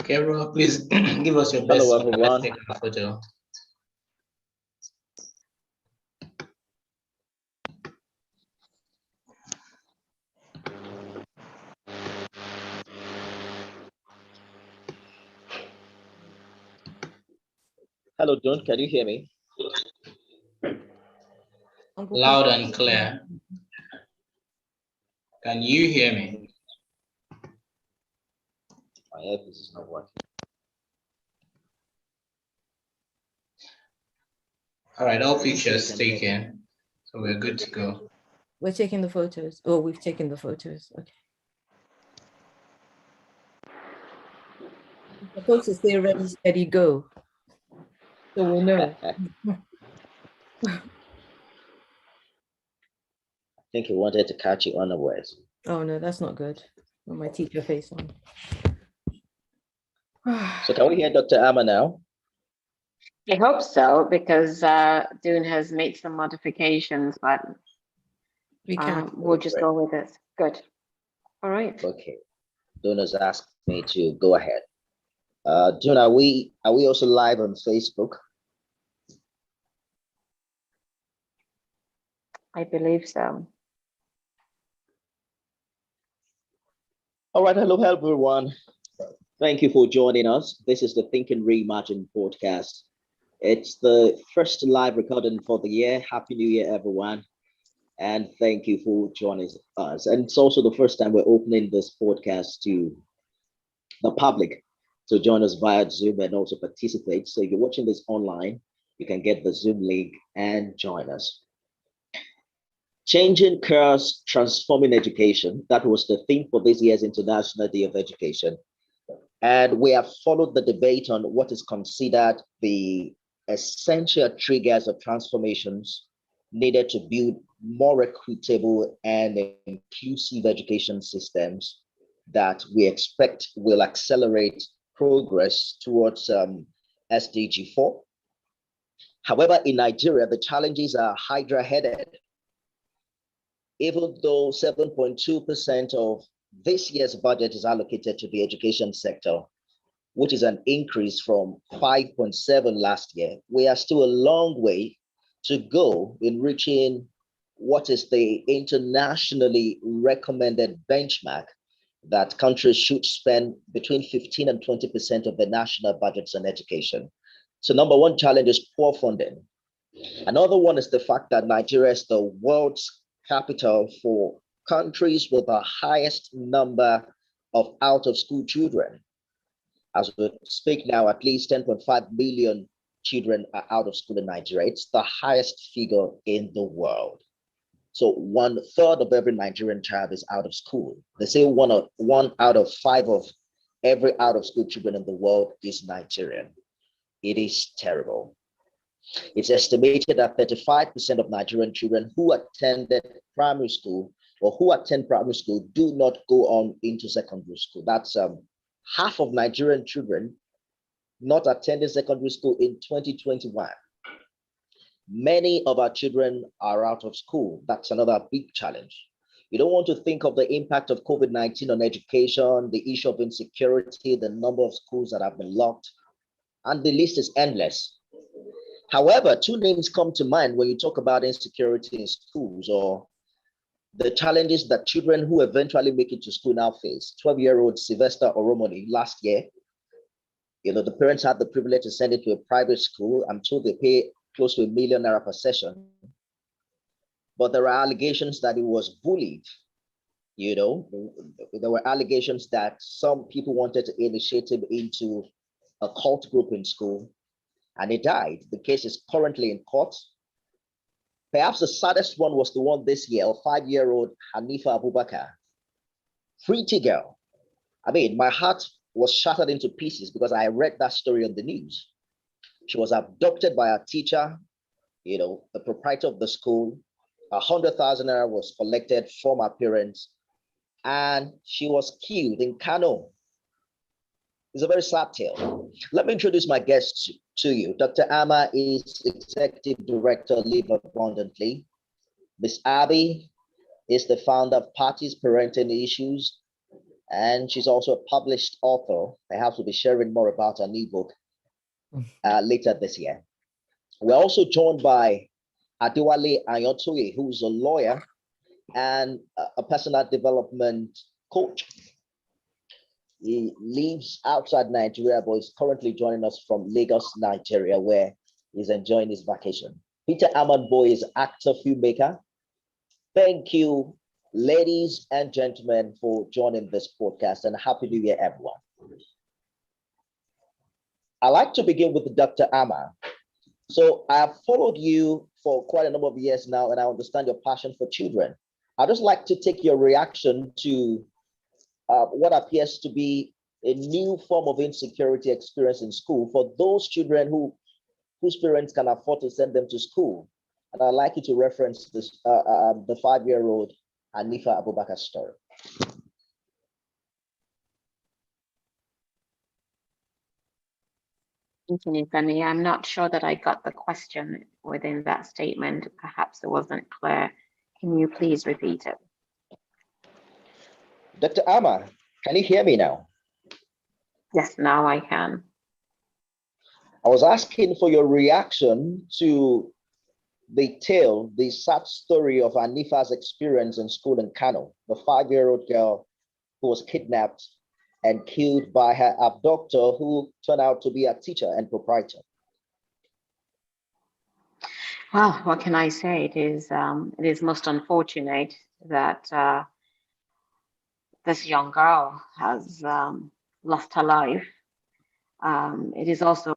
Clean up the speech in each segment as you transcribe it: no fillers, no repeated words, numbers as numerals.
Okay, everyone, please give us your best. Hello, everyone. Let's take a photo. Hello, John. Can you hear me? Loud and clear. Can you hear me? My earpiece is not working. All right, all pictures taken. So we're good to go. We're taking the photos. Oh, we've taken the photos. Okay. You're supposed to say ready, steady, go. So we'll know. I think he wanted to catch you unawares. Oh no, that's not good. With my teacher face on. So can we hear Dr. Amma now? I hope so, because Dune has made some modifications, but We can. we'll just go with it. Good. All right. Okay. Dune has asked me to go ahead. Dune, are we also live on Facebook? I believe so. All right. Hello, everyone. Thank you for joining us. This is the Think and Reimagine podcast. It's the first live recording for the year. Happy New Year, everyone. And thank you for joining us. And it's also the first time we're opening this podcast to the public to join us via Zoom and also participate. So if you're watching this online, you can get the Zoom link and join us. Changing course, transforming education. That was the theme for this year's International Day of Education. And we have followed the debate on what is considered the essential triggers of transformations needed to build more equitable and inclusive education systems that we expect will accelerate progress towards SDG 4. However, in Nigeria, the challenges are hydra-headed. Even though 7.2% of this year's budget is allocated to the education sector, which is an increase from 5.7 last year, we are still a long way to go in reaching what is the internationally recommended benchmark that countries should spend between 15 and 20% of their national budgets on education. So number one challenge is poor funding. Another one is the fact that Nigeria is the world's capital for countries with the highest number of out-of-school children. As we speak now, at least 10.5 million children are out of school in Nigeria. It's the highest figure in the world. So 1/3 of every Nigerian child is out of school. They say one out of 5 of every out-of-school children in the world is Nigerian. It is terrible. It's estimated that 35% of Nigerian children who attended primary school or who attend primary school do not go on into secondary school. That's half of Nigerian children not attending secondary school in 2021. Many of our children are out of school. That's another big challenge. You don't want to think of the impact of COVID-19 on education, the issue of insecurity, the number of schools that have been locked, and the list is endless. However, 2 names come to mind when you talk about insecurity in schools or the challenges that children who eventually make it to school now face. 12-year-old Sylvester Oromoni last year, the parents had the privilege to send it to a private school. I'm told they pay close to R1 million per session. But there are allegations that he was bullied. There were allegations that some people wanted to initiate him into a cult group in school, and he died. The case is currently in court. Perhaps the saddest one was the one this year, a 5-year-old Hanifa Abubakar, pretty girl. I mean, my heart was shattered into pieces because I read that story on the news. She was abducted by a teacher, the proprietor of the school. 100,000 naira was collected from her parents, and she was killed in Kano. It's a very sad tale. Let me introduce my guest to you. Dr. Amma is Executive Director, Live Abundantly. Ms. Abby is the founder of Parties Parenting Issues, and she's also a published author. Perhaps we'll be sharing more about her new book later this year. We're also joined by Adewale Ayotoye, who's a lawyer and a personal development coach. He lives outside Nigeria, but is currently joining us from Lagos, Nigeria, where he's enjoying his vacation. Peter Amanboy is actor, filmmaker. Thank you, ladies and gentlemen, for joining this podcast, and Happy New Year, everyone. I'd like to begin with Dr. Ama. So I have followed you for quite a number of years now, and I understand your passion for children. I'd just like to take your reaction to what appears to be a new form of insecurity experience in school for those children whose parents can afford to send them to school. And I'd like you to reference this, the 5-year-old Hanifa Abubakar story. Anthony, I'm not sure that I got the question within that statement. Perhaps it wasn't clear. Can you please repeat it? Dr. Ama, can you hear me now? Yes, now I can. I was asking for your reaction to the tale, the sad story of Hanifa's experience in school in Kano, the 5-year-old girl who was kidnapped and killed by her abductor, who turned out to be a teacher and proprietor. Well, what can I say? It is most unfortunate that this young girl has lost her life. It is also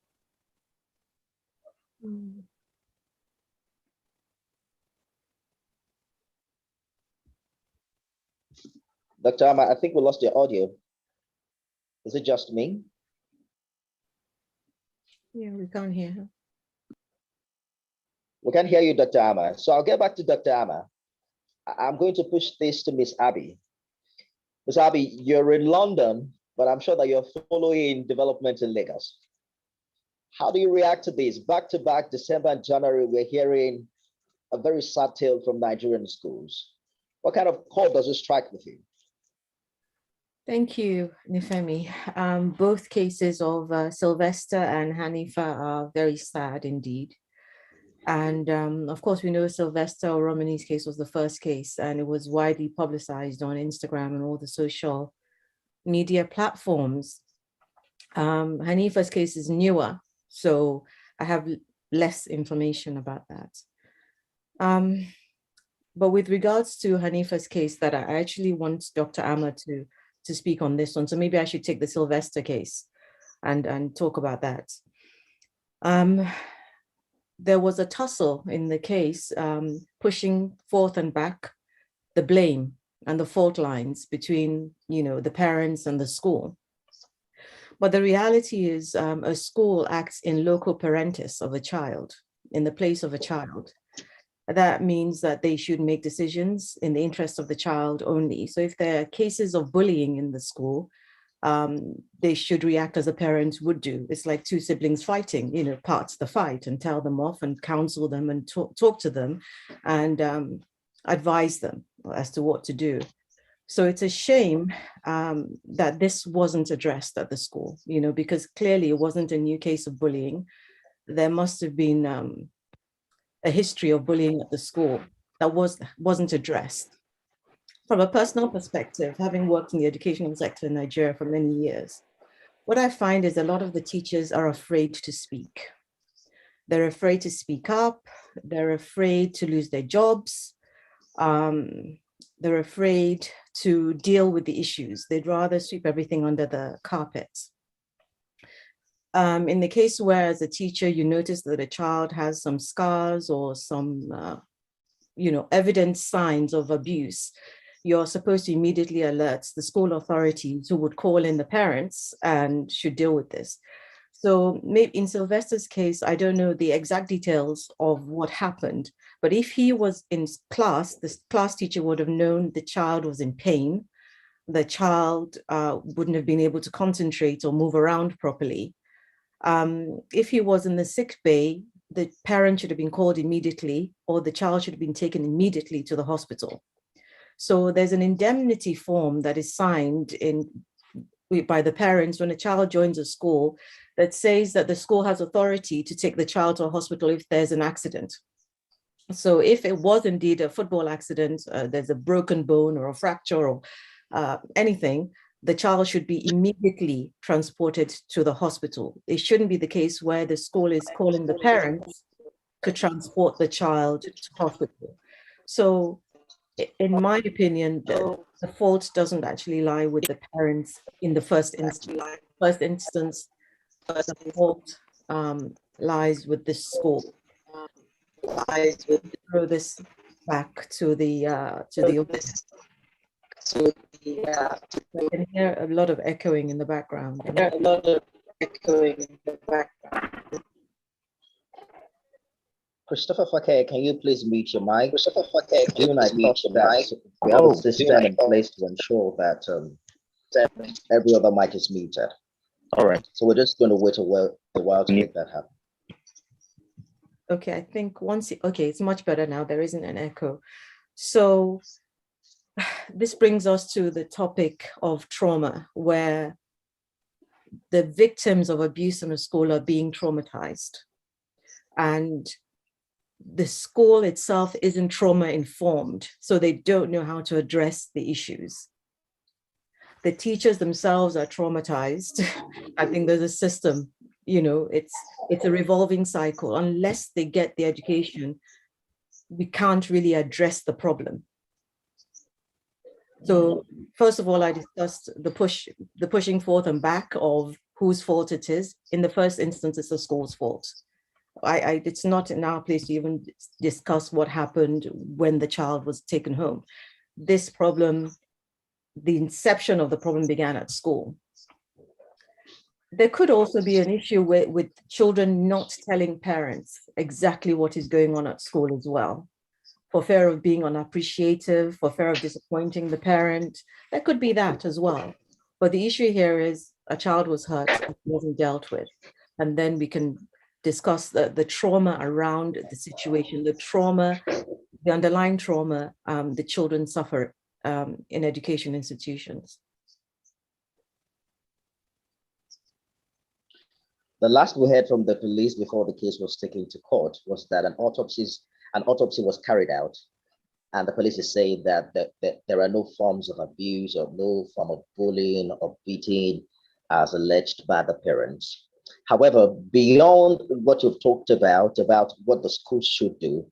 Dr. Ama, I think we lost your audio. Is it just me? Yeah, we can't hear her. We can't hear you, Dr. Ama. So I'll get back to Dr. Ama. I'm going to push this to Miss Abby. Miss Abby, you're in London, but I'm sure that you're following developments in Lagos. How do you react to this? Back to back, December and January, we're hearing a very sad tale from Nigerian schools. What kind of chord does it strike with you? Thank you, Nifemi. Both cases of Sylvester and Hanifa are very sad indeed. And of course, we know Sylvester Romani's case was the first case, and it was widely publicized on Instagram and all the social media platforms. Hanifa's case is newer, so I have less information about that. But with regards to Hanifa's case, that I actually want Dr. Ama to speak on this one. So maybe I should take the Sylvester case and talk about that. There was a tussle in the case, pushing forth and back the blame and the fault lines between, the parents and the school. But the reality is a school acts in loco parentis of a child, in the place of a child. That means that they should make decisions in the interest of the child only. So if there are cases of bullying in the school, they should react as a parent would do. It's like two siblings fighting, part the fight and tell them off and counsel them and talk to them and advise them as to what to do. So it's a shame that this wasn't addressed at the school, because clearly it wasn't a new case of bullying. There must have been a history of bullying at the school that wasn't addressed. From a personal perspective, having worked in the educational sector in Nigeria for many years, what I find is a lot of the teachers are afraid to speak. They're afraid to speak up. They're afraid to lose their jobs. They're afraid to deal with the issues. They'd rather sweep everything under the carpet. In the case where as a teacher, you notice that a child has some scars or some, evident signs of abuse, you're supposed to immediately alert the school authorities who would call in the parents and should deal with this. So maybe in Sylvester's case, I don't know the exact details of what happened, but if he was in class, the class teacher would have known the child was in pain. The child wouldn't have been able to concentrate or move around properly. If he was in the sick bay, the parent should have been called immediately, or the child should have been taken immediately to the hospital. So there's an indemnity form that is signed by the parents when a child joins a school that says that the school has authority to take the child to a hospital if there's an accident. So if it was indeed a football accident, there's a broken bone or a fracture or anything, the child should be immediately transported to the hospital. It shouldn't be the case where the school is calling the parents to transport the child to hospital. So in my opinion, the fault doesn't actually lie with the parents in the first instance. First instance, the fault lies with the school. Throw this back to the I can hear a lot of echoing in the background. Christopher Fake, can you please mute your mic? Christopher Fake, June, I thought that we have a system in place to ensure that every other mic is muted. All right. So we're just going to wait a while to make that happen. Okay, I think okay, it's much better now. There isn't an echo. So this brings us to the topic of trauma, where the victims of abuse in a school are being traumatized. And the school itself isn't trauma informed, so they don't know how to address the issues. The teachers themselves are traumatized. I think there's a system, it's a revolving cycle. Unless they get the education, we can't really address the problem. So first of all, I discussed the pushing forth and back of whose fault it is. In the first instance, it's the school's fault. It's not in our place to even discuss what happened when the child was taken home. This problem, the inception of the problem began at school. There could also be an issue with children not telling parents exactly what is going on at school as well, for fear of being unappreciative, for fear of disappointing the parent. There could be that as well. But the issue here is a child was hurt and wasn't dealt with. And then we can discuss the trauma around the situation, the underlying trauma the children suffer in education institutions. The last we heard from the police before the case was taken to court was that an autopsy was carried out, and the police is saying that there are no forms of abuse or no form of bullying or beating as alleged by the parents. However, beyond what you've talked about what the school should do,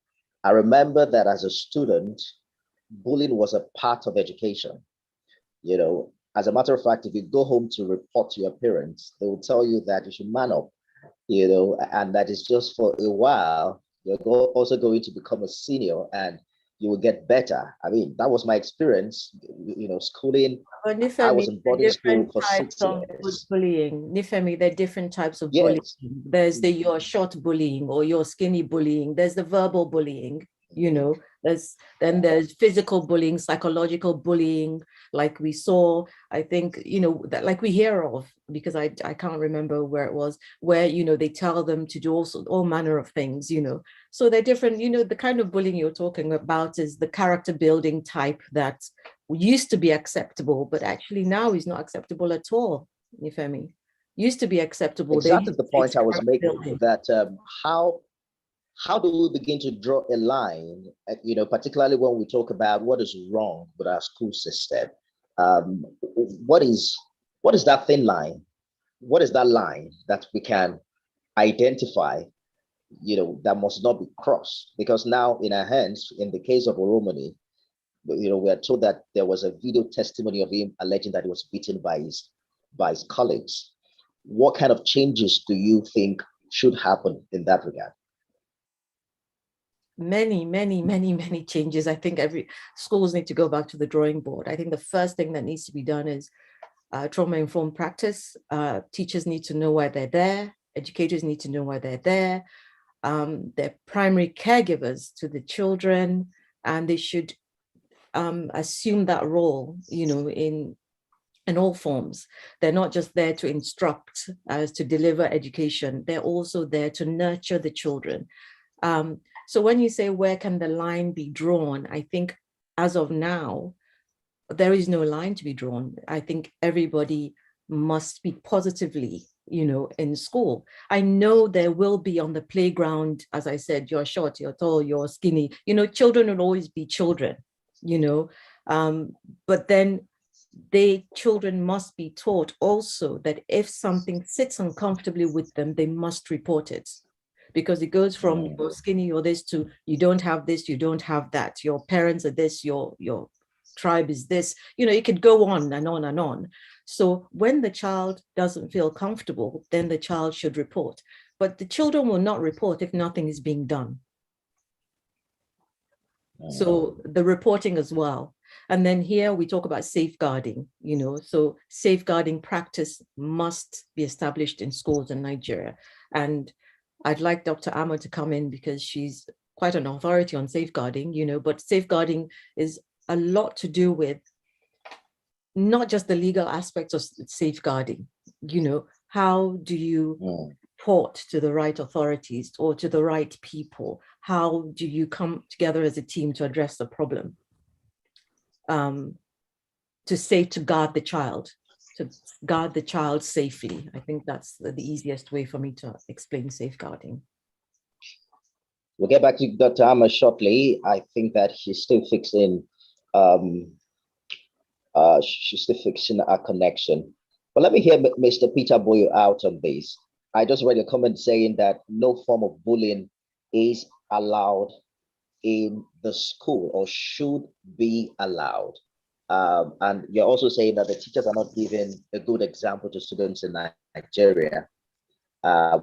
I remember that as a student, bullying was a part of education. As a matter of fact, if you go home to report to your parents, they will tell you that you should man up, and that is just for a while. You're also going to become a senior and you will get better. I mean, that was my experience, schooling. I was in boarding school for 6 years. Bullying. Nifemi, there are different types of bullying. There's your short bullying or your skinny bullying. There's the verbal bullying, there's physical bullying, psychological bullying, like we saw, I think, that like we hear of, because I can't remember where it was, where, they tell them to do all manner of things, So they're different, the kind of bullying you're talking about is the character building type that used to be acceptable, but actually now is not acceptable at all, Nifemi. Used to be acceptable. Exactly the point I was making, that how do we begin to draw a line, particularly when we talk about what is wrong with our school system? What is that thin line? What is that line that we can identify, that must not be crossed? Because now in our hands, in the case of Oromoni, we are told that there was a video testimony of him alleging that he was beaten by his colleagues. What kind of changes do you think should happen in that regard? Many changes. I think every schools need to go back to the drawing board. I think the first thing that needs to be done is trauma-informed practice. Teachers need to know why they're there. Educators need to know why they're there. They're primary caregivers to the children, and they should assume that role, in all forms. They're not just there to instruct, to deliver education. They're also there to nurture the children. So when you say where can the line be drawn, I think as of now, there is no line to be drawn. I think everybody must speak positively, in school. I know there will be on the playground, as I said, you're short, you're tall, you're skinny, children will always be children, but then children must be taught also that if something sits uncomfortably with them, they must report it, because it goes from you're skinny or this to you don't have this, you don't have that, your parents are this, your tribe is this, it could go on and on and on. So when the child doesn't feel comfortable, then the child should report. But the children will not report if nothing is being done. So the reporting as well. And then here we talk about safeguarding, so safeguarding practice must be established in schools in Nigeria. And I'd like Dr. Amma to come in because she's quite an authority on safeguarding, but safeguarding is a lot to do with not just the legal aspects of safeguarding, how do you report to the right authorities or to the right people? How do you come together as a team to address the problem? To guard the child safely. I think that's the easiest way for me to explain safeguarding. We'll get back to Dr. Amma shortly. I think that she's still fixing our connection. But let me hear Mr. Peter Boyo out on this. I just read a comment saying that no form of bullying is allowed in the school or should be allowed. And you're also saying that the teachers are not giving a good example to students in Nigeria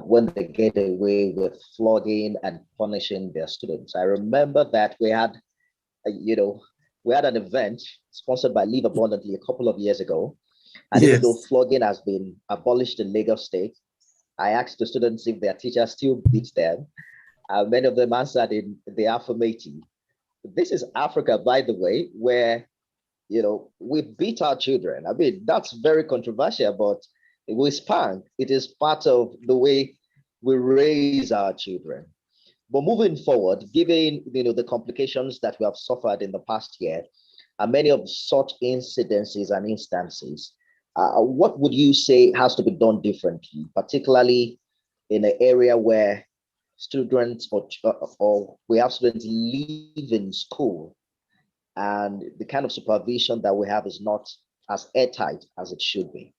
when they get away with flogging and punishing their students. I remember that we had an event sponsored by Live Abundantly a couple of years ago. And even though flogging has been abolished in Lagos State, I asked the students if their teachers still beat them. Many of them answered in the affirmative. This is Africa, by the way, where, we beat our children. I mean, that's very controversial, but we spank. It is part of the way we raise our children. But moving forward, given, the complications that we have suffered in the past year, and many of such incidences and instances, what would you say has to be done differently, particularly in an area where students or we have students leaving school and the kind of supervision that we have is not as airtight as it should be?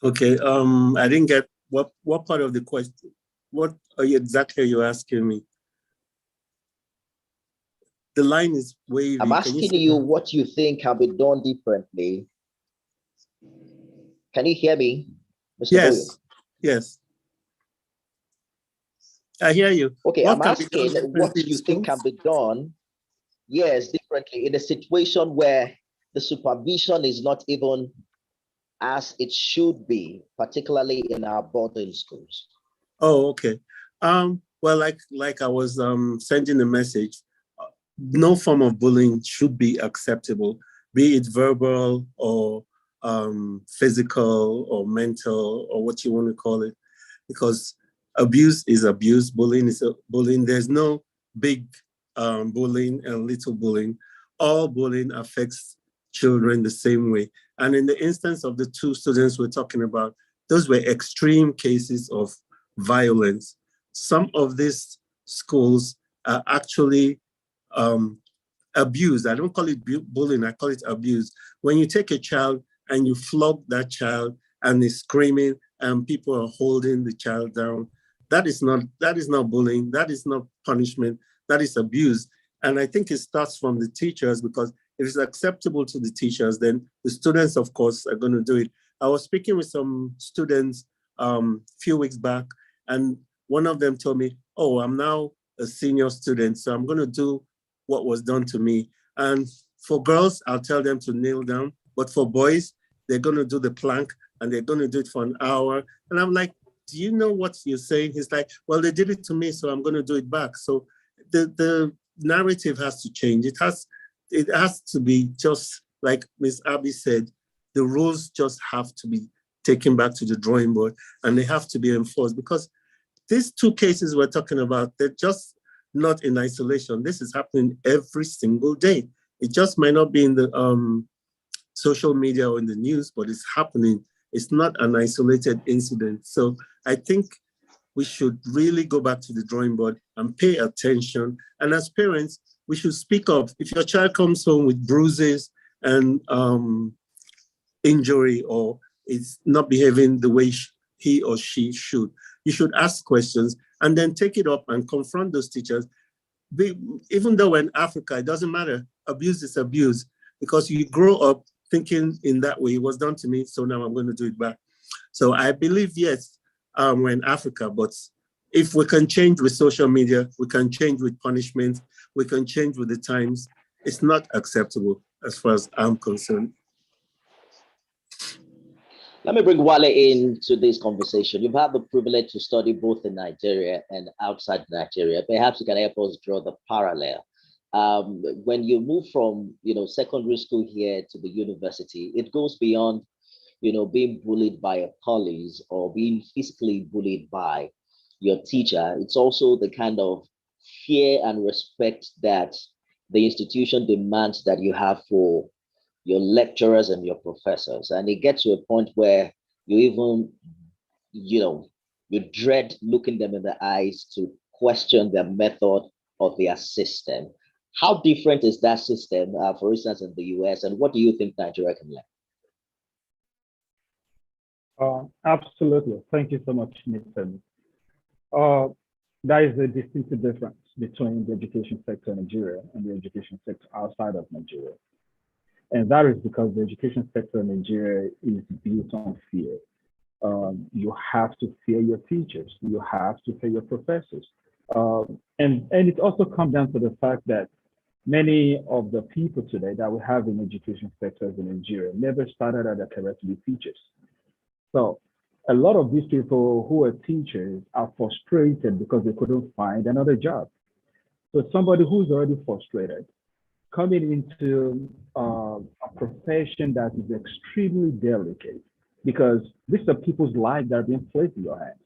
Okay, I didn't get what part of the question. What are you asking me? The line is wavy. I'm asking you what you think can be done differently. Can you hear me, Mr. Yes, Boyo? Yes. I hear you. Okay, I'm asking what you think can be done, differently in a situation where the supervision is not even as it should be, particularly in our boarding schools. Oh, okay. Well, like I was sending a message, no form of bullying should be acceptable, be it verbal or physical or mental or what you want to call it, because abuse is abuse, bullying is bullying. There's no big bullying and little bullying. All bullying affects children the same way. And in the instance of the two students we're talking about, those were extreme cases of violence. Some of these schools are actually abuse. I don't call it bullying, I call it abuse. When you take a child and you flog that child and they're screaming and people are holding the child down, that is not bullying, that is not punishment, that is abuse. And I think it starts from the teachers, because if it's acceptable to the teachers, then the students, of course, are going to do it. I was speaking with some students a few weeks back, and one of them told me, oh, I'm now a senior student, so I'm going to do what was done to me. And for girls, I'll tell them to kneel down. But for boys, they're going to do the plank, and they're going to do it for an hour. And I'm like, do you know what you're saying? He's like, well, they did it to me, so I'm going to do it back. So the narrative has to change. It has to be just like Ms. Abby said, the rules just have to be taken back to the drawing board, and they have to be enforced, because these two cases we're talking about, they're just not in isolation. This is happening every single day. It just might not be in the social media or in the news, but it's happening. It's not an isolated incident. So I think we should really go back to the drawing board and pay attention. And as parents, we should speak up. If your child comes home with bruises and injury, or is not behaving the way he or she should, you should ask questions and then take it up and confront those teachers. Even though we're in Africa, it doesn't matter. Abuse is abuse, because you grow up thinking in that way. It was done to me, so now I'm going to do it back. So I believe, yes, we're in Africa, but if we can change with social media, we can change with punishment, we can change with the times. It's not acceptable as far as I'm concerned. Let me bring Wale into this conversation. You've had the privilege to study both in Nigeria and outside Nigeria. Perhaps you can help us draw the parallel. When you move from, secondary school here to the university, it goes beyond, being bullied by a colleague or being physically bullied by your teacher. It's also the kind of fear and respect that the institution demands that you have for your lecturers and your professors. And it gets to a point where you even, you dread looking them in the eyes to question their method or their system. How different is that system, for instance, in the US, and what do you think Nigeria can learn? Absolutely. Thank you so much, Nathan. There is a distinctive difference between the education sector in Nigeria and the education sector outside of Nigeria. And that is because the education sector in Nigeria is built on fear. You have to fear your teachers. You have to fear your professors. And it also comes down to the fact that many of the people today that we have in education sectors in Nigeria never started out their career to be teachers. So a lot of these people who are teachers are frustrated because they couldn't find another job. So somebody who's already frustrated, coming into a profession that is extremely delicate, because these are people's lives that are being placed in your hands.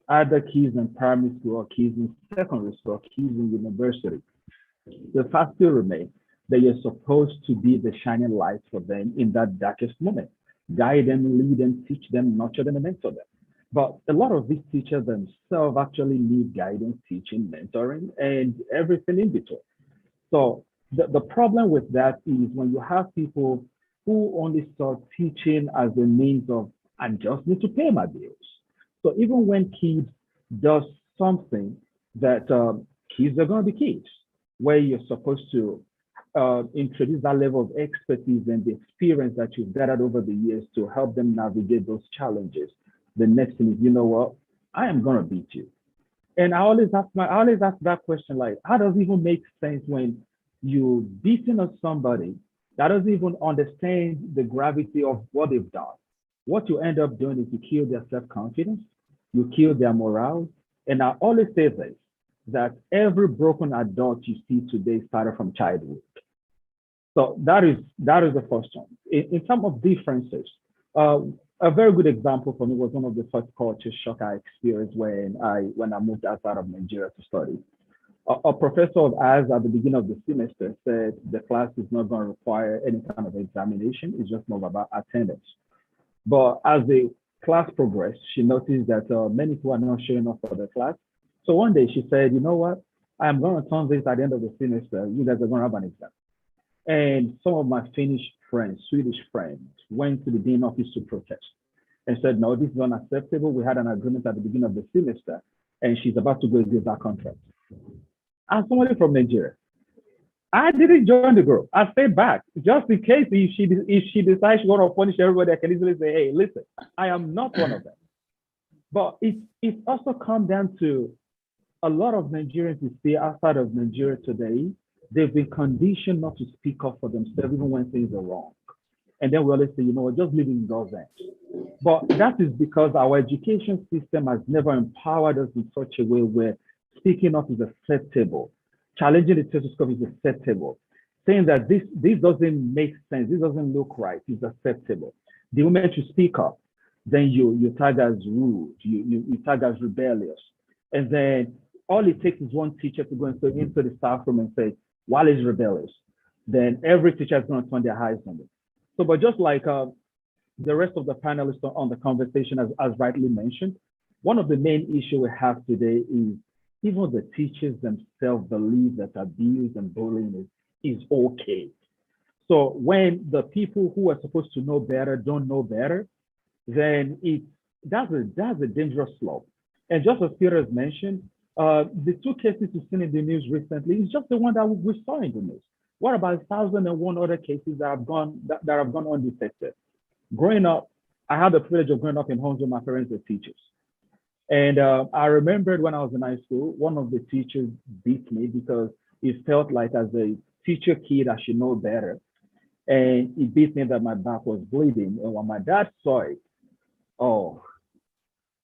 Either kids in primary school, or kids in secondary school, or kids in university. The fact still remains that you're supposed to be the shining light for them in that darkest moment. Guide them, lead them, teach them, nurture them, and mentor them. But a lot of these teachers themselves actually need guidance, teaching, mentoring, and everything in between. So the problem with that is when you have people who only saw teaching as a means of, I just need to pay my bills. So even when kids does something that kids are going to be kids, where you're supposed to introduce that level of expertise and the experience that you've gathered over the years to help them navigate those challenges. The next thing is, you know what, I am going to beat you. And I always ask that question, like, how does it even make sense when you're beating on somebody that doesn't even understand the gravity of what they've done? What you end up doing is you kill their self-confidence, you kill their morale. And I always say this, that every broken adult you see today started from childhood. So that is the first one. In terms of differences, a very good example for me was one of the first culture shock I experienced when I moved outside of Nigeria to study. A professor of ours at the beginning of the semester said the class is not going to require any kind of examination. It's just more about attendance. But as the class progressed, she noticed that many people are not showing up for the class. So one day she said, you know what? I'm going to turn this at the end of the semester. You guys are going to have an exam. And some of my Finnish friends, Swedish friends, went to the dean office to protest and said, no, this is unacceptable. We had an agreement at the beginning of the semester, and she's about to go against our contract. I'm somebody from Nigeria. I didn't join the group. I stayed back just in case if she decides she want to punish everybody, I can easily say, hey, listen, I am not one of them. But it also comes down to a lot of Nigerians you see outside of Nigeria today. They've been conditioned not to speak up for themselves even when things are wrong. And then we always say, you know what, just leave it in God's hands. But that is because our education system has never empowered us in such a way where speaking up is acceptable. Challenging the status quo is acceptable. Saying that this doesn't make sense, this doesn't look right, is acceptable. The moment you speak up, then you tag as rude, you tag as rebellious. And then all it takes is one teacher to go into the staff room and say, Wale's rebellious. Then every teacher is going to turn their eyes on it. So, but just like the rest of the panelists on the conversation, as rightly mentioned, one of the main issues we have today is even the teachers themselves believe that abuse and bullying is okay. So when the people who are supposed to know better don't know better, then that's a dangerous slope. And just as Peter has mentioned, the two cases you've seen in the news recently is just the one that we saw in the news. What about 1,001 other cases that have gone undetected? Growing up, I had the privilege of growing up in homes where my parents were teachers. And I remembered when I was in high school, one of the teachers beat me because it felt like as a teacher kid, I should know better. And he beat me that my back was bleeding. And when my dad saw it, oh,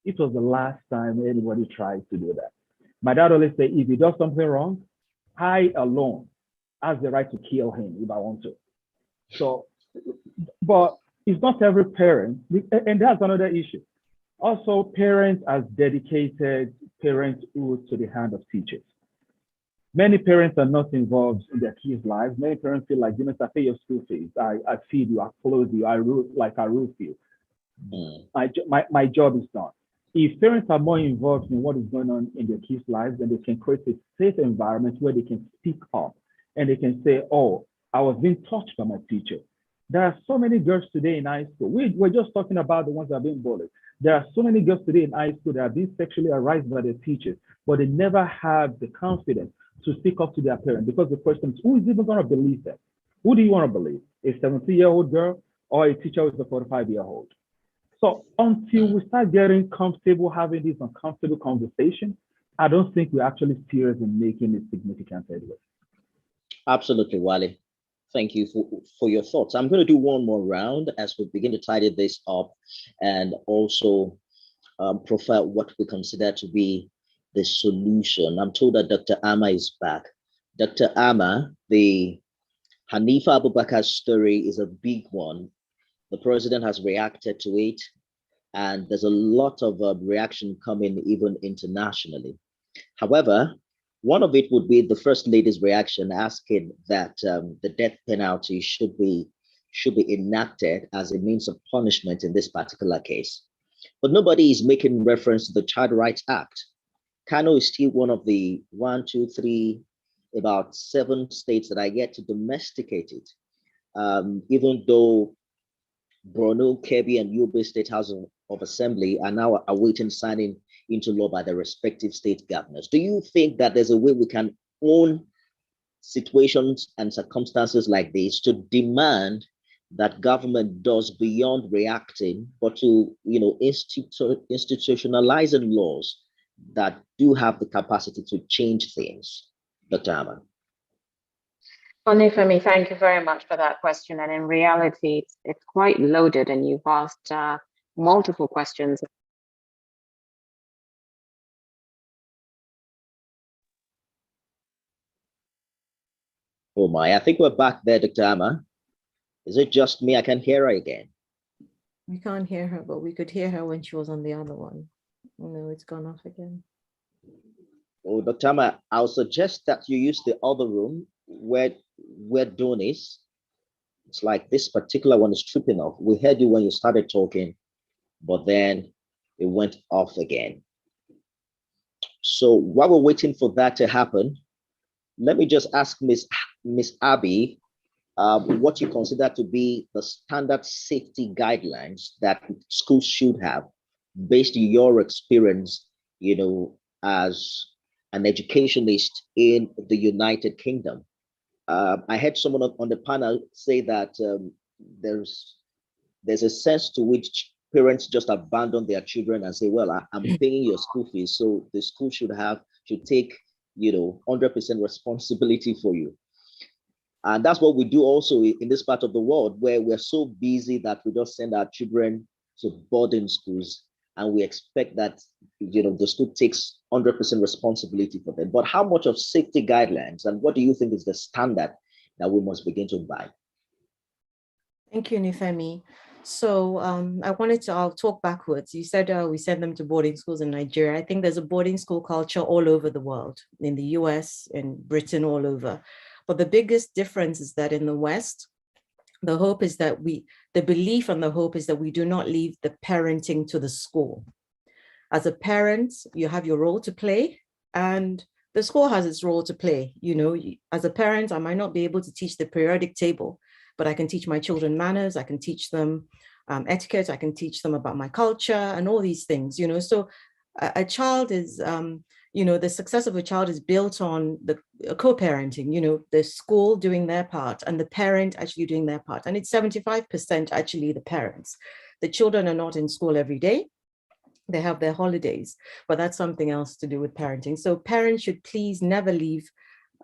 it was the last time anybody tried to do that. My dad always said, if he does something wrong, I alone have the right to kill him if I want to. So, but it's not every parent, and that's another issue. Also, parents has dedicated parenthood to the hand of teachers. Many parents are not involved in their kids' lives. Many parents feel like, I pay your school fees, I feed you, I clothe you, I roof you. My job is done. If parents are more involved in what is going on in their kids' lives, then they can create a safe environment where they can speak up and they can say, oh, I was being touched by my teacher. There are so many girls today in high school. We're just talking about the ones that are being bullied. There are so many girls today in high school that are being sexually harassed by their teachers, but they never have the confidence to speak up to their parents because the question is, who is even going to believe them? Who do you want to believe? A 17-year-old girl or a teacher who's a 45-year-old? So until we start getting comfortable having this uncomfortable conversation, I don't think we're actually serious in making a significant headway. Absolutely, Wale. Thank you for your thoughts. I'm going to do one more round as we begin to tidy this up and also profile what we consider to be the solution. I'm told that Dr. Ama is back. Dr. Ama, the Hanifa Abubakar story is a big one. The president has reacted to it, and there's a lot of reaction coming even internationally. However, one of it would be the First Lady's reaction asking that the death penalty should be enacted as a means of punishment in this particular case. But nobody is making reference to the Child Rights Act. Kano is still one of the about 7 states that are yet to domesticate it, even though Borno, Kebbi, and Yobe State House of Assembly are now awaiting signing into law by the respective state governors. Do you think that there's a way we can own situations and circumstances like this to demand that government does beyond reacting, but to institutionalizing laws that do have the capacity to change things? Dr. Hammond. Well, Nifemi, thank you very much for that question. And in reality, it's quite loaded, and you've asked multiple questions. Oh my, I think we're back there, Dr. Amma. Is it just me? I can hear her again. We can't hear her, but we could hear her when she was on the other one. Oh no, it's gone off again. Oh, Dr. Amma, I'll suggest that you use the other room where we're doing this. It's like this particular one is tripping off. We heard you when you started talking, but then it went off again. So while we're waiting for that to happen, let me just ask Miss Abby what you consider to be the standard safety guidelines that schools should have based on your experience, as an educationist in the United Kingdom. I heard someone on the panel say that there's a sense to which parents just abandon their children and say, well, I'm paying your school fees, so the school should take 100% responsibility for you. And that's what we do also in this part of the world, where we're so busy that we just send our children to boarding schools and we expect that the school takes 100% responsibility for them. But how much of safety guidelines and what do you think is the standard that we must begin to buy? Thank you, Nifemi. So I'll talk backwards. You said we send them to boarding schools in Nigeria. I think there's a boarding school culture all over the world, in the US, in Britain, all over. But the biggest difference is that in the West, the hope is that the belief and the hope is that we do not leave the parenting to the school. As a parent, you have your role to play, and the school has its role to play. You know, as a parent, I might not be able to teach the periodic table, but I can teach my children manners. I can teach them etiquette. I can teach them about my culture and all these things, you know. So a child is, you know, the success of a child is built on the co-parenting, you know, the school doing their part and the parent actually doing their part. And it's 75% actually the parents. The children are not in school every day. They have their holidays, but that's something else to do with parenting. So parents should please never leave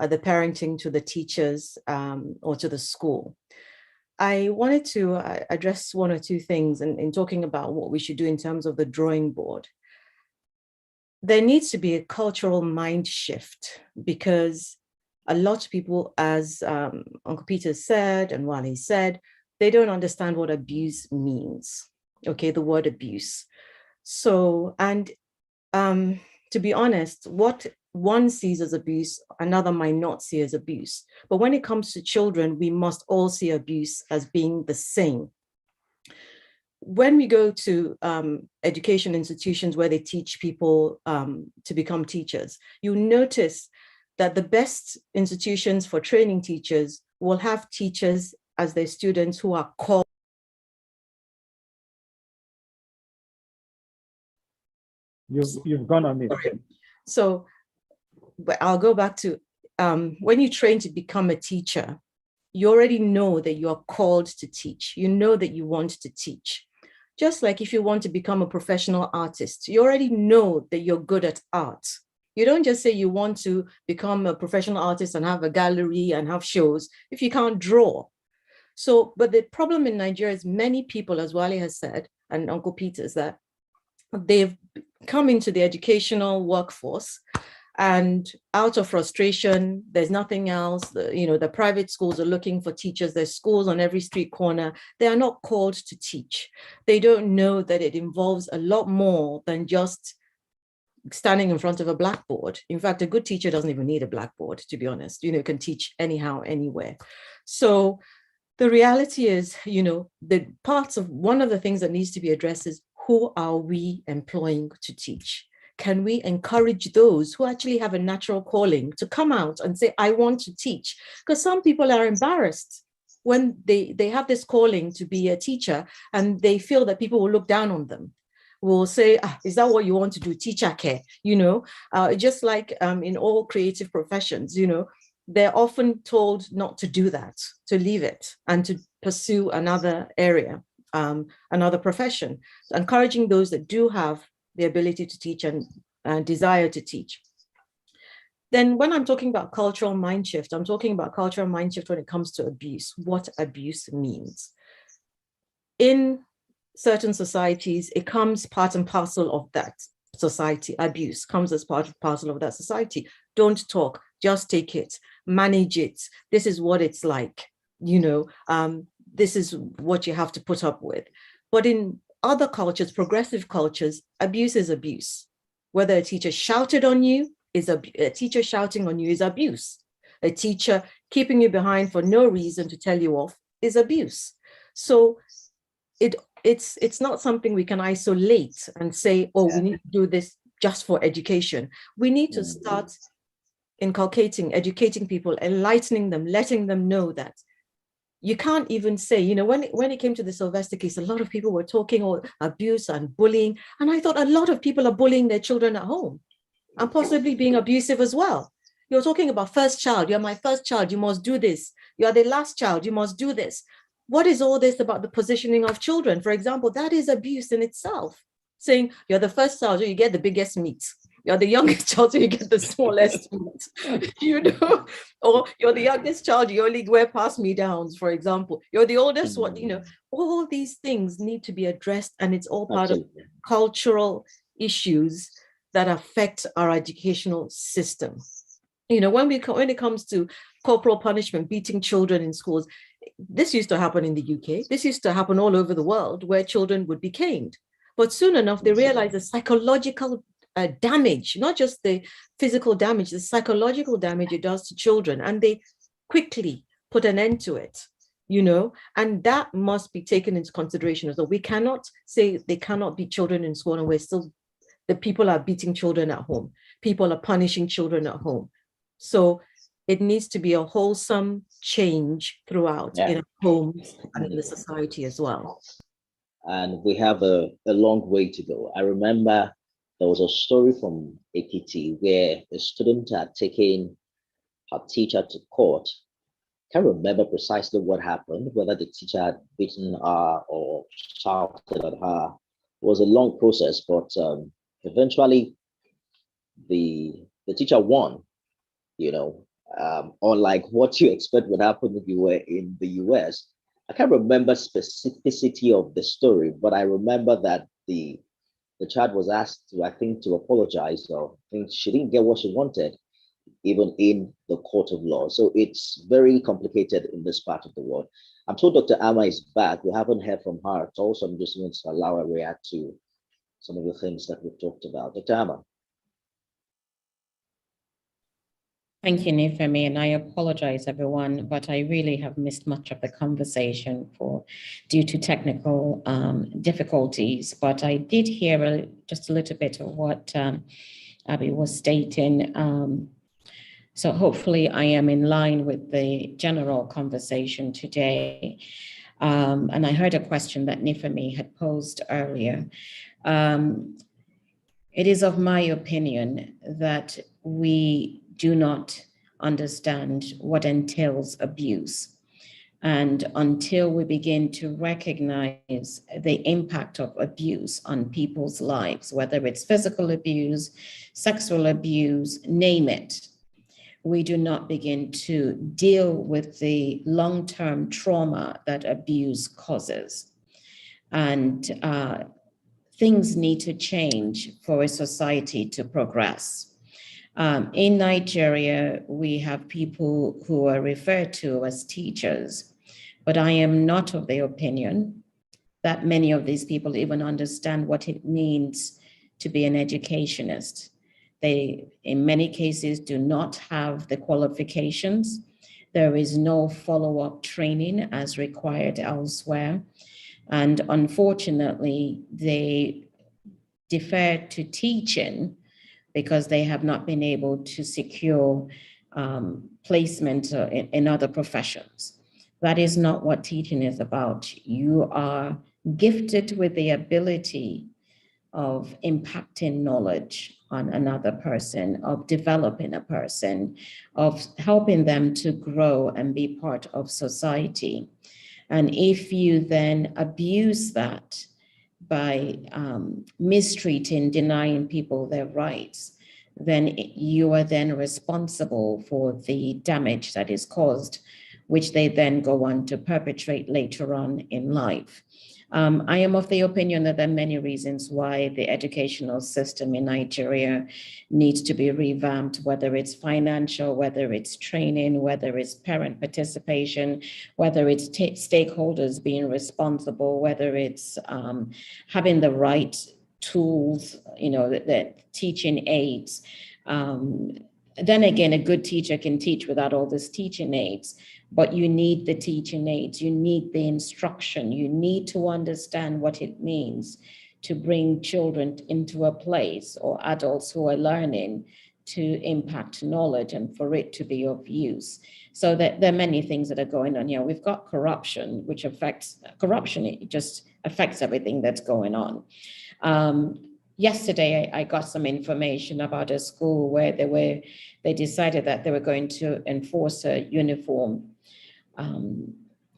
the parenting to the teachers or to the school. I wanted to address one or two things in talking about what we should do in terms of the drawing board. There needs to be a cultural mind shift, because a lot of people, as Uncle Peter said and Wale said, they don't understand what abuse means. Okay, the word abuse. So, and to be honest, what one sees as abuse, another might not see as abuse. But when it comes to children, we must all see abuse as being the same. When we go to education institutions where they teach people to become teachers, you notice that the best institutions for training teachers will have teachers as their students who are called. You've gone on it. So, but I'll go back to when you train to become a teacher, you already know that you are called to teach. You know that you want to teach. Just like if you want to become a professional artist, you already know that you're good at art. You don't just say you want to become a professional artist and have a gallery and have shows if you can't draw. So, but the problem in Nigeria is many people, as Wale has said, and Uncle Peter, is that they've come into the educational workforce, and out of frustration, there's nothing else. The private schools are looking for teachers. There's schools on every street corner. They are not called to teach. They don't know that it involves a lot more than just standing in front of a blackboard. In fact, a good teacher doesn't even need a blackboard, to be honest. Can teach anyhow, anywhere. So the reality is, one of the things that needs to be addressed is, who are we employing to teach? Can we encourage those who actually have a natural calling to come out and say, I want to teach? Because some people are embarrassed when they have this calling to be a teacher, and they feel that people will look down on them, will say, is that what you want to do? Teacher care, just like in all creative professions, they're often told not to do that, to leave it and to pursue another area, another profession. So encouraging those that do have the ability to teach and desire to teach. Then when I'm talking about cultural mind shift, I'm talking about cultural mind shift when it comes to abuse, what abuse means. In certain societies, it comes part and parcel of that society. Abuse comes as part and parcel of that society. Don't talk, just take it, manage it. This is what it's like, this is what you have to put up with. But in other cultures, progressive cultures, abuse is abuse. Whether a teacher shouted on you, a teacher shouting on you is abuse. A teacher keeping you behind for no reason to tell you off is abuse. So it's not something we can isolate and say, we need to do this just for education. We need to start educating people, enlightening them, letting them know that you can't even say, when it came to the Sylvester case, a lot of people were talking about abuse and bullying. And I thought a lot of people are bullying their children at home and possibly being abusive as well. You're talking about first child. You're my first child. You must do this. You're the last child. You must do this. What is all this about the positioning of children? For example, that is abuse in itself. Saying you're the first child, so you get the biggest meat. You're the youngest child, so you get the smallest meat, or you're the youngest child, you only wear pass-me-downs, for example. You're the oldest one, all these things need to be addressed, and it's all part of cultural issues that affect our educational system. When it comes to corporal punishment, beating children in schools, this used to happen in the UK. This used to happen all over the world where children would be caned. But soon enough, they realized the psychological damage, not just the physical damage, the psychological damage it does to children. And they quickly put an end to it, and that must be taken into consideration. So we cannot say they cannot beat children in school and we're still, the people are beating children at home. People are punishing children at home. So it needs to be a wholesome change throughout in our homes and in the society as well. And we have a long way to go. I remember there was a story from Ekiti where a student had taken her teacher to court. Can't remember precisely what happened, whether the teacher had beaten her or shouted at her. It was a long process, but eventually the teacher won, unlike what you expect would happen if you were in the US. I can't remember specificity of the story, but I remember that the child was asked to apologize, or I think she didn't get what she wanted, even in the court of law. So it's very complicated in this part of the world. I'm told Dr. Amma is back. We haven't heard from her at all, so I'm just going to allow her to react to some of the things that we've talked about. Dr. Amma. Thank you, Nifemi, and I apologize, everyone, but I really have missed much of the conversation due to technical difficulties. But I did hear just a little bit of what Abby was stating. So hopefully I am in line with the general conversation today. And I heard a question that Nifemi had posed earlier. It is of my opinion that we do not understand what entails abuse. And until we begin to recognize the impact of abuse on people's lives, whether it's physical abuse, sexual abuse, name it, we do not begin to deal with the long-term trauma that abuse causes. And things need to change for a society to progress. In Nigeria, we have people who are referred to as teachers, but I am not of the opinion that many of these people even understand what it means to be an educationist. They, in many cases, do not have the qualifications. There is no follow-up training as required elsewhere. And unfortunately, they defer to teaching because they have not been able to secure placement in other professions. That is not what teaching is about. You are gifted with the ability of impacting knowledge on another person, of developing a person, of helping them to grow and be part of society. And if you then abuse that by mistreating, denying people their rights, then you are then responsible for the damage that is caused, which they then go on to perpetrate later on in life. I am of the opinion that there are many reasons why the educational system in Nigeria needs to be revamped, whether it's financial, whether it's training, whether it's parent participation, whether it's stakeholders being responsible, whether it's having the right tools, the teaching aids. Then again, a good teacher can teach without all these teaching aids. But you need the teaching aids, you need the instruction, you need to understand what it means to bring children into a place, or adults who are learning, to impact knowledge and for it to be of use. So that there are many things that are going on here. We've got corruption, which it just affects everything that's going on. Yesterday, I got some information about a school where they decided that they were going to enforce a uniform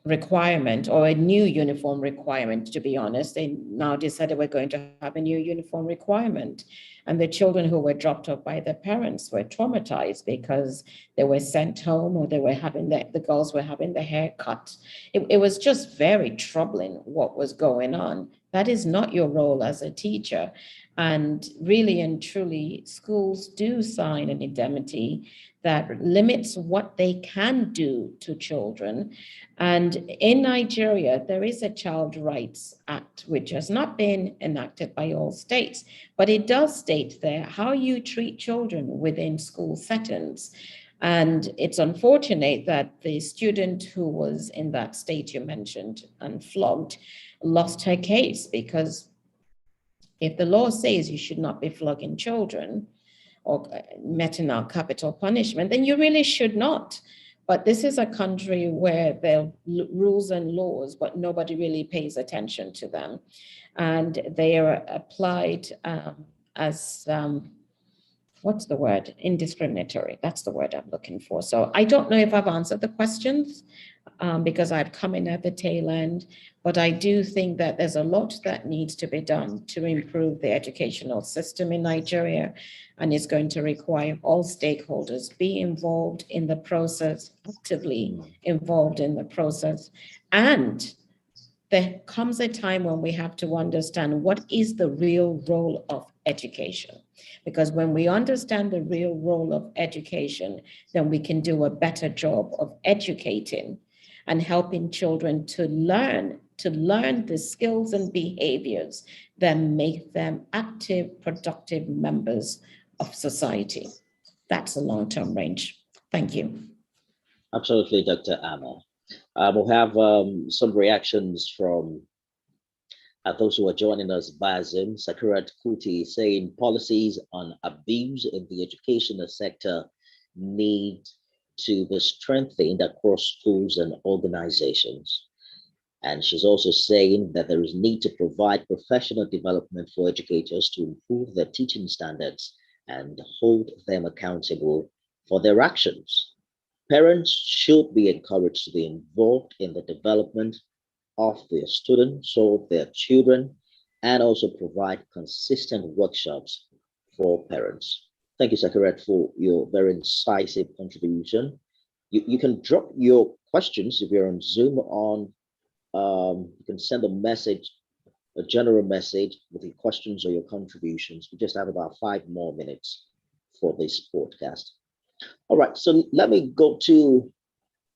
requirement, or a new uniform requirement, to be honest. They now decided we're going to have a new uniform requirement. And the children who were dropped off by their parents were traumatized because they were sent home, or they were having the girls were having their hair cut. It was just very troubling what was going on. That is not your role as a teacher. And really and truly, schools do sign an indemnity that limits what they can do to children. And in Nigeria, there is a Child Rights Act, which has not been enacted by all states, but it does state there how you treat children within school settings. And it's unfortunate that the student who was in that state you mentioned and flogged lost her case, because if the law says you should not be flogging children or meting out capital punishment, then you really should not. But this is a country where there are rules and laws, but nobody really pays attention to them. And they are applied as, what's the word? Indiscriminatory. That's the word I'm looking for. So I don't know if I've answered the questions because I've come in at the tail end, but I do think that there's a lot that needs to be done to improve the educational system in Nigeria, and it's going to require all stakeholders be involved in the process, actively involved in the process. And there comes a time when we have to understand what is the real role of education. Because when we understand the real role of education, then we can do a better job of educating and helping children to learn the skills and behaviors that make them active, productive members of society. That's a long-term range. Thank you. Absolutely, Dr. Amma. We'll have some reactions from those who are joining us via Zoom. Sakurat Kuti saying policies on abuse in the educational sector need to be strengthened across schools and organizations. And she's also saying that there is need to provide professional development for educators to improve their teaching standards and hold them accountable for their actions. Parents should be encouraged to be involved in the development of their students or their children, and also provide consistent workshops for parents. Thank you, Sakurat, for your very incisive contribution. You can drop your questions if you're on Zoom on, you can send a message, a general message with your questions or your contributions. We just have about 5 more minutes for this podcast. All right, so let me go to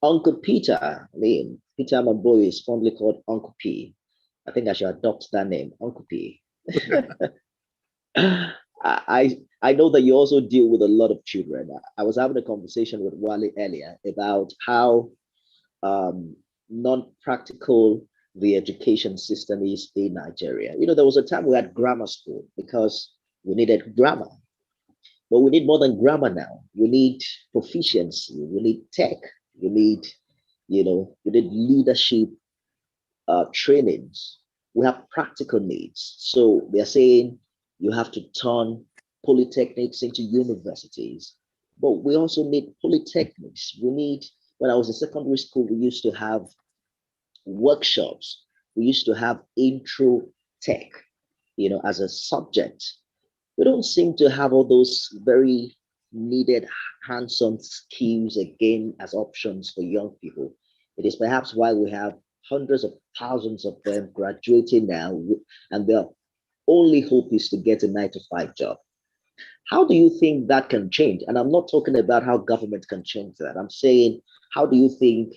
Uncle Peter. I mean, Peter Mamboy is fondly called Uncle P. I think I should adopt that name, Uncle P. I know that you also deal with a lot of children. I was having a conversation with Wale earlier about how non-practical the education system is in Nigeria. You know, there was a time we had grammar school because we needed grammar. But we need more than grammar now. We need proficiency. We need tech. We need, we need leadership trainings. We have practical needs. So they're saying you have to turn polytechnics into universities. But we also need polytechnics. We need, when I was in secondary school, we used to have workshops. We used to have intro tech, as a subject. We don't seem to have all those very needed hands-on skills again as options for young people. It is perhaps why we have hundreds of thousands of them graduating now, and their only hope is to get a 9-to-5 job. How do you think that can change? And I'm not talking about how government can change that. I'm saying, how do you think,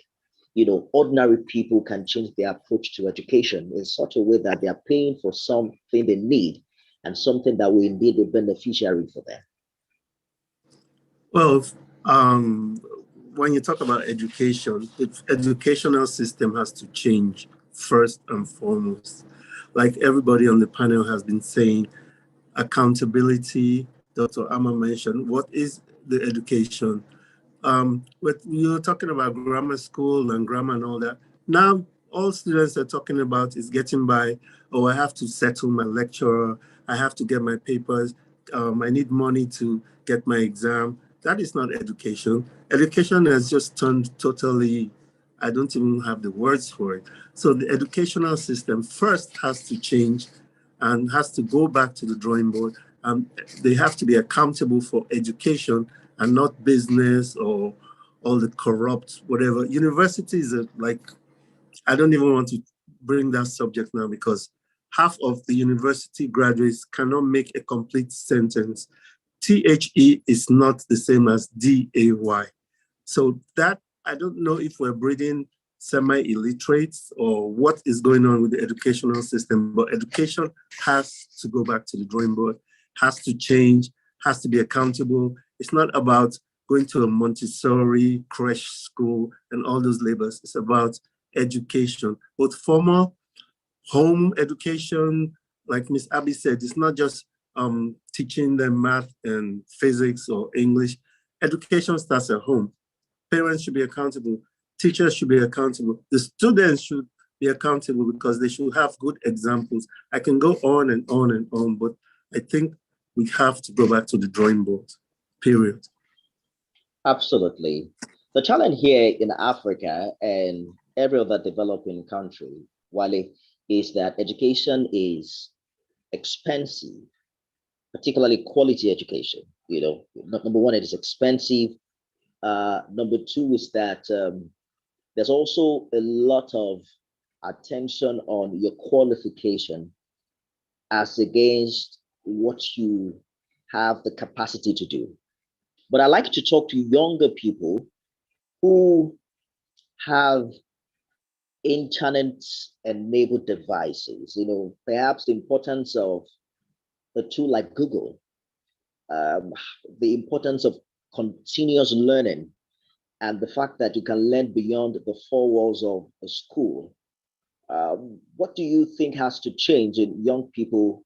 ordinary people can change their approach to education in such a way that they are paying for something they need and something that will indeed be beneficiary for them? Well, when you talk about education, the educational system has to change first and foremost. Like everybody on the panel has been saying, accountability, Dr. Amma mentioned, what is the education? But you're talking about grammar school and grammar and all that. Now, all students are talking about is getting by. Oh, I have to settle my lecturer. I have to get my papers. I need money to get my exam. That is not education. Education has just turned totally, I don't even have the words for it. So the educational system first has to change and has to go back to the drawing board. They have to be accountable for education and not business or all the corrupt, whatever. Universities are like, I don't even want to bring that subject now because half of the university graduates cannot make a complete sentence. THE is not the same as DAY. So that, I don't know if we're breeding semi-illiterates or what is going on with the educational system, but education has to go back to the drawing board, has to change, has to be accountable. It's not about going to a Montessori creche school and all those labels. It's about education, both formal, home education, like Miss Abby said, it's not just teaching them math and physics or English. Education starts at home. Parents should be accountable. Teachers should be accountable. The students should be accountable because they should have good examples. I can go on and on and on, but I think we have to go back to the drawing board, period. Absolutely. The challenge here in Africa and every other developing country, Wale, is that education is expensive, particularly quality education. You know, number one, it is expensive. Number two is that there's also a lot of attention on your qualification as against what you have the capacity to do. But I like to talk to younger people who have internet-enabled devices, you know, perhaps the importance of a tool like Google, the importance of continuous learning, and the fact that you can learn beyond the four walls of a school. What do you think has to change in young people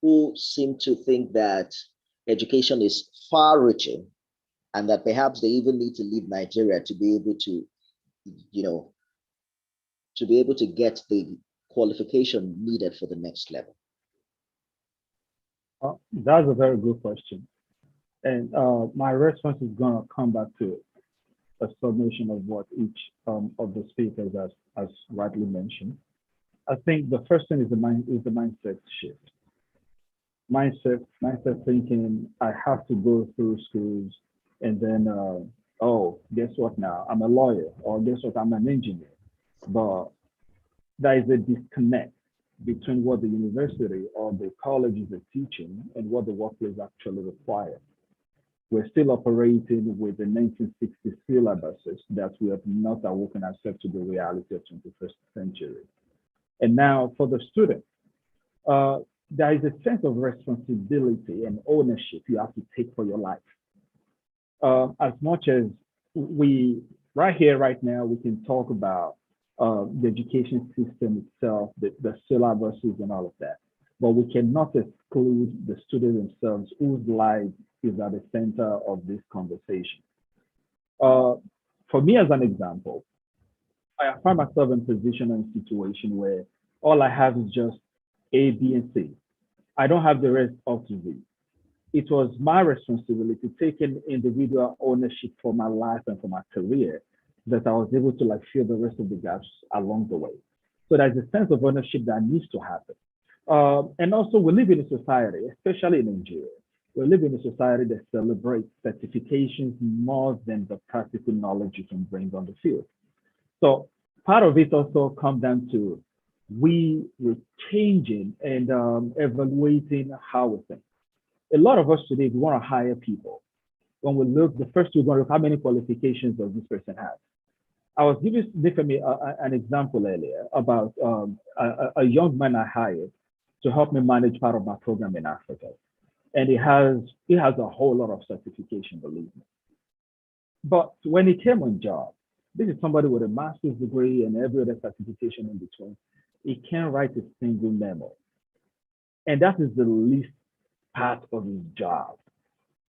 who seem to think that education is far-reaching and that perhaps they even need to leave Nigeria to be able to, you know, to be able to get the qualification needed for the next level? That's a very good question. And my response is going to come back to a summation of what each of the speakers has rightly mentioned. I think the first thing is the mindset shift. Mindset thinking, I have to go through schools and then, oh, guess what now? I'm a lawyer, or guess what? I'm an engineer. But there is a disconnect between what the university or the colleges are teaching and what the workplace actually requires. We're still operating with the 1960s syllabuses that we have not awoken ourselves to the reality of 21st century. And now for the student, there is a sense of responsibility and ownership you have to take for your life. As much as we, right here, right now, we can talk about the education system itself, the syllabuses and all of that, but we cannot exclude the students themselves whose life is at the center of this conversation. For me, as an example, I find myself in a position and situation where all I have is just A, B, and C. I don't have the rest up to Z. It was my responsibility, taking individual ownership for my life and for my career, that I was able to like fill the rest of the gaps along the way. So there's a sense of ownership that needs to happen. And also we live in a society, especially in Nigeria, we live in a society that celebrates certifications more than the practical knowledge you can bring on the field. So part of it also comes down to we're changing and evaluating how we think. A lot of us today, we want to hire people. When we look, the first we're going to look, how many qualifications does this person have? I was giving Nifemi an example earlier about a young man I hired to help me manage part of my program in Africa. And he has a whole lot of certification, believe me. But when he came on job, this is somebody with a master's degree and every other certification in between. He can't write a single memo. And that is the least part of his job.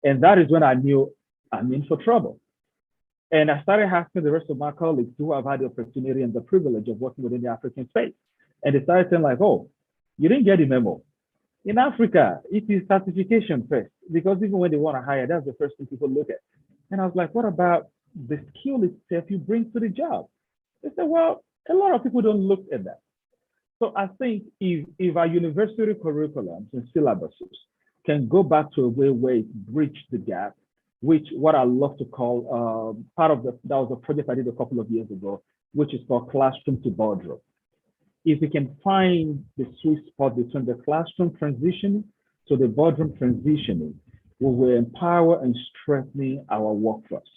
And that is when I knew I'm in for trouble. And I started asking the rest of my colleagues who have had the opportunity and the privilege of working within the African space. And they started saying like, oh, you didn't get a memo. In Africa, it is certification first, because even when they want to hire, that's the first thing people look at. And I was like, what about the skill itself you bring to the job? They said, well, a lot of people don't look at that. So I think if our university curriculums and syllabuses can go back to a way where it bridged the gap, which what I love to call that was a project I did a couple of years ago, which is called Classroom to Boardroom. if we can find the sweet spot between the classroom transitioning to the boardroom transitioning, we will empower and strengthen our workforce.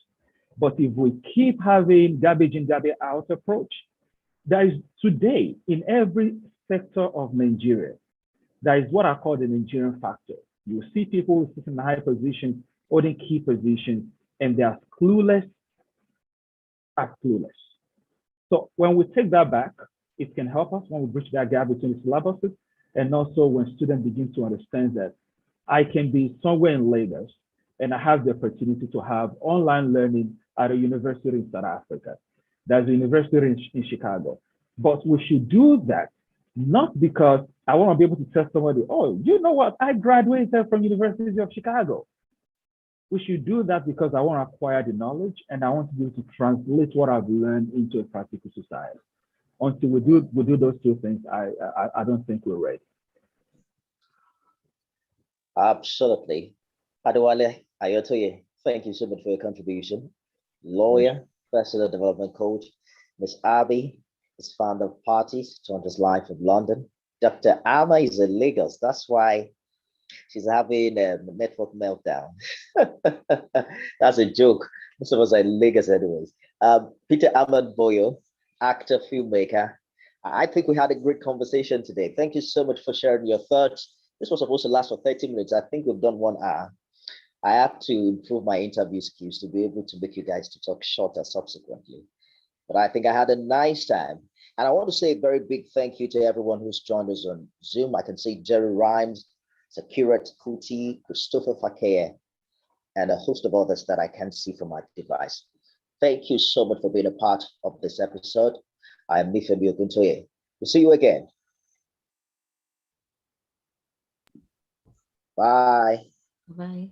But if we keep having garbage in, garbage out approach, there is today in every sector of Nigeria, there is what I call the Nigerian factor. You see people who sit in high positions, holding key positions, and they are clueless as clueless. So when we take that back, it can help us when we bridge that gap between the syllabuses, and also when students begin to understand that I can be somewhere in Lagos and I have the opportunity to have online learning at a university in South Africa. There's a university in Chicago. But we should do that not because I want to be able to tell somebody, oh, you know what? I graduated from University of Chicago. We should do that because I want to acquire the knowledge and I want to be able to translate what I've learned into a practical society. Until we do those two things, I don't think we're ready. Absolutely. Adewale Ayotoye, thank you so much for your contribution. Lawyer, personal development coach. Ms. Abby is founder of Parties, Children's Life of London. Dr. Ama is in Lagos. That's why she's having a network meltdown. That's a joke. Most of us are in Lagos anyways. Peter Ahmed Boyo, actor, filmmaker. I think we had a great conversation today. Thank you so much for sharing your thoughts. This was supposed to last for 30 minutes. I think we've done 1 hour. I have to improve my interview skills to be able to make you guys to talk shorter subsequently. But I think I had a nice time. And I want to say a very big thank you to everyone who's joined us on Zoom. I can see Jerry Rhymes, Sakirat Kuti, Christopher Fakeye, and a host of others that I can't see from my device. Thank you so much for being a part of this episode. I am Nifemi Oguntoye. We'll see you again. Bye. Bye.